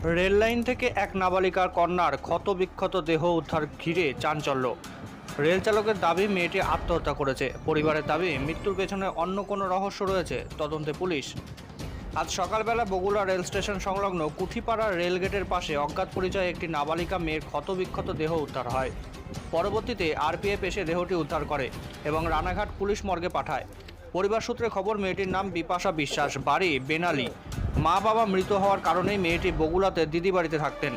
Rail line থেকে এক নাবালিকার কন্যার ক্ষতবিক্ষত দেহ উদ্ধার ঘিরে চাঞ্চল্য। রেল চালকের দাবি মেয়েটি আত্মহত্যা করেছে। পরিবারের দাবি মৃত্যুর পেছনে অন্য কোনো রহস্য রয়েছে, তদন্তে পুলিশ। আজ সকালবেলা বগুড়া রেল স্টেশন সংলগ্ন কুঠিপাড়া রেলগেটের পাশে অজ্ঞাত পরিচয়ে একটি নাবালিকা মেয়ের ক্ষতবিক্ষত দেহ উদ্ধার হয়। পরবর্তীতে আরপিএফ এসে দেহটি উদ্ধার করে এবং রানাঘাট পুলিশ মর্গে পাঠায়। পরিবার সূত্রে খবর, মেয়েটির নাম বিপাশা বিশ্বাস, বাড়ি বেনালি। মা বাবা মৃত হওয়ার কারণেই মেয়েটি বগুড়াতে দিদি বাড়িতে থাকতেন।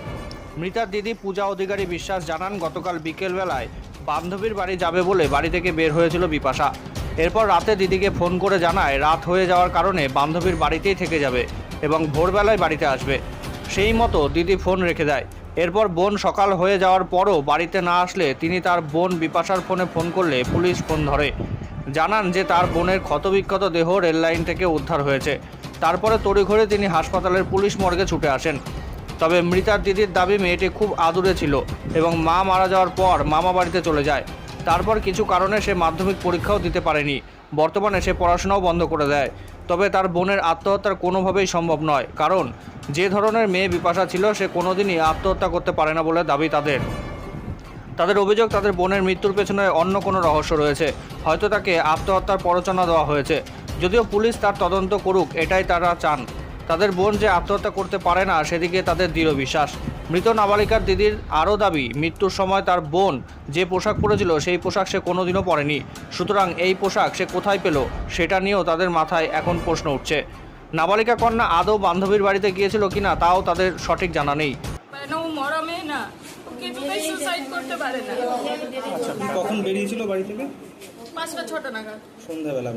মৃতার দিদি পূজা অধিকারী বিশ্বাস জানান, গতকাল বিকেলবেলায় বান্ধবীর বাড়ি যাবে বলে বাড়ি থেকে বের হয়েছিল বিপাশা। এরপর রাতে দিদিকে ফোন করে জানায় রাত হয়ে যাওয়ার কারণে বান্ধবীর বাড়িতেই থেকে যাবে এবং ভোরবেলায় বাড়িতে আসবে। সেই মতো দিদি ফোন রেখে দেয়। এরপর বোন সকাল হয়ে যাওয়ার পরও বাড়িতে না আসলে তিনি তার বোন বিপাশার ফোনে ফোন করলে পুলিশ ফোন ধরে। জানান যে তার বোনের ক্ষতবিক্ষত দেহ রেল লাইন থেকে উদ্ধার হয়েছে। তারপরে তড়িঘড়ি তিনি হাসপাতালের পুলিশ মর্গে ছুটে আসেন। তবে মৃতার দিদির দাবি মেয়েটি খুব আদুরে ছিল এবং মা মারা যাওয়ার পর মামা বাড়িতে চলে যায়। তারপর কিছু কারণে সে মাধ্যমিক পরীক্ষাও দিতে পারেনি। বর্তমানে সে পড়াশোনাও বন্ধ করে দেয়। তবে তার বোনের আত্মহত্যার কোনোভাবেই সম্ভব নয়, কারণ যে ধরনের মেয়ে বিপাশা ছিল সে কোনোদিনই আত্মহত্যা করতে পারে না বলে দাবি তাদের অভিযোগ, তাদের বোনের মৃত্যুর পেছনে অন্য কোনো রহস্য রয়েছে। হয়তো তাকে আত্মহত্যার প্ররোচনা দেওয়া হয়েছে। যদিও পুলিশ তার তদন্ত করুক, এটাই তারা চান। তাদের বোন যে আত্মহত্যা করতে পারে না সেদিকে তাদের দৃঢ় বিশ্বাস। মৃত নাবালিকার দিদির আরও দাবি, মৃত্যুর সময় তার বোন যে পোশাক পরেছিল সেই পোশাক সে কোনোদিনও পরেনি। সুতরাং এই পোশাক সে কোথায় পেল সেটা নিয়েও তাদের মাথায় এখন প্রশ্ন উঠছে। নাবালিকা কন্যা আদৌ বান্ধবীর বাড়িতে গিয়েছিল কিনা তাও তাদের সঠিক জানা নেই। সুসাইড করতে পারে না। আচ্ছা, কখন বেরিয়েছিল বাড়ি থেকে? 5টা-6টা নাগাদ সন্ধ্যাবেলা।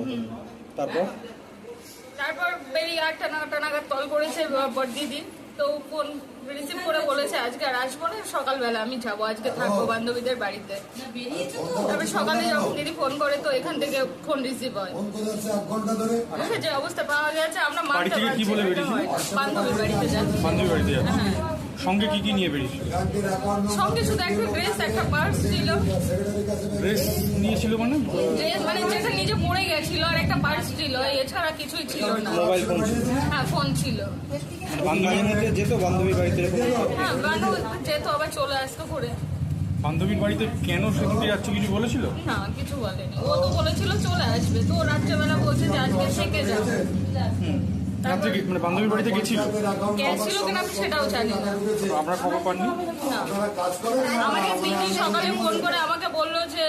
তারপর বেরিয়ে 8টা-9টা নাগাদ কল করেছে বড় দিদি, তো ফোন রিসিভ করে বলেছে আজকে আর আসবো না, সকালবেলা আমি যাবো, আজকে থাকবো বান্ধবীদের বাড়িতে। তারপর সকালে যখন দিদি ফোন করে তো এখান থেকে ফোন রিসিভ হয়। ওকে যে অবস্থা পাওয়া গেছে আমরা মানতে পারছি না। বান্ধবীর বাড়িতে যাচ্ছি। হ্যাঁ। সঙ্গে কি কি নিয়ে বেরিয়েছিল? সঙ্গে শুধু একটা ড্রেস, একটা পার্স ছিল। ড্রেস নিয়েছিল মানে? ড্রেস মানে যেটা নিজে পরে গেছিল, আর একটা পার্স ছিল, এছাড়া কিছুই ছিল না। মোবাইল ফোন ছিল? হ্যাঁ, ফোন ছিল। বান্ধবীর মধ্যে যেত বান্ধবীর বাড়িতে? হ্যাঁ, বান্ধবী যেত, আবার চলে আসতো করে। বান্ধবীর বাড়িতে কেন সেদিকে যাচ্ছে কিছু বলেছিল? না, কিছু বলেনি। ও তো বলেছিল চলে আসবে, তো রাত্রেবেলা বলছে যে আজকে থেকে যাবো। মানে বান্ধবীর বাড়িতে গেছিল কিনা আমি সেটাও জানি না। আমরা খবর পাননি। আমাকে দিদি সকালে ফোন করে আমাকে বললো যে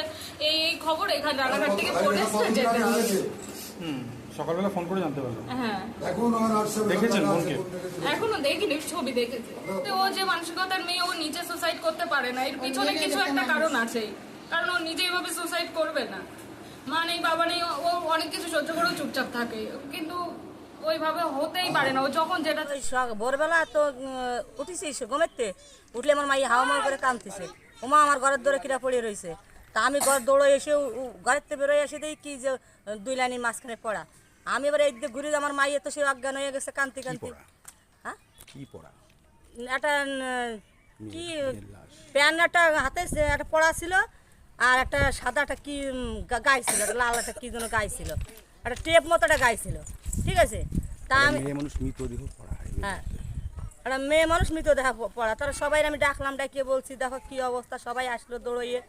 এই খবর এখানে রানাঘাট থেকে পড়েছে, যেতে হবে। সকালবেলা ফোন করে জানতে পারলাম। হ্যাঁ, দেখেছেন বোনকে? এখনো দেখিনি, ছবি দেখেছে। তো ও যে মানসিকতার মেয়ে, ও নিজে সুসাইড করতে পারে না, এর পিছনে কিছু একটা কারণ আছে। কারণ ও নিজে এইভাবে সুসাইড করবে না। মা নেই, বাবা নেই, ও অনেক কিছু সহ্য করেও চুপচাপ থাকে, কিন্তু ওইভাবে হতেই পারে না। ও যখন যেটা ভোরবেলা তো উঠেছিস ঘুমেতে, উঠলে আমার মাই হাওয়া মাও করে কাঁদতেছে, ওমা আমার ঘরের দৌড়ে কিরা পড়ে রয়েছে। তা আমি ঘর দৌড়ে এসে ঘরের থেকে বেরোয় এসে দেখি কি যে 2 লাইনের মাঝখানে পড়া। আমি এবার এই দিকে ঘুরে, আমার মাইয়ে তো সে অজ্ঞান হয়ে গেছে কাঁদতে কাঁদতে। হ্যাঁ, কি পড়া? একটা কি প্যান্ট, একটা হাতে একটা পড়া ছিল, আর একটা সাদা একটা কি গায়ে ছিল, একটা লাল একটা কি যেন গায়ে ছিল, একটা টেপ মতো একটা গায়ে ছিল। ঠিক আছে, তা আমি হ্যাঁ, একটা মেয়ে মানুষ মৃতদেহ পড়া। তারা সবাই আমি ডাকলাম, ডাকিয়ে বলছি দেখো কি অবস্থা। সবাই আসলো দৌড়িয়ে,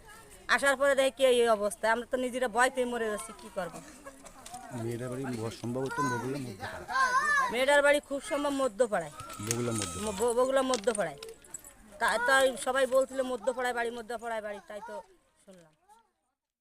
আসার পরে দেখি কি এই অবস্থা। আমরা তো নিজেরা ভয়তেই মরে যাচ্ছি, কি করবো। মেয়েটার বাড়ি খুব সম্ভব মধ্যপাড়ায়, বগুলা মধ্যপাড়ায়। তাই সবাই বলছিল মধ্যপাড়ায় বাড়ি, মধ্যপাড়ায় বাড়ি, তাই তো শুনলাম।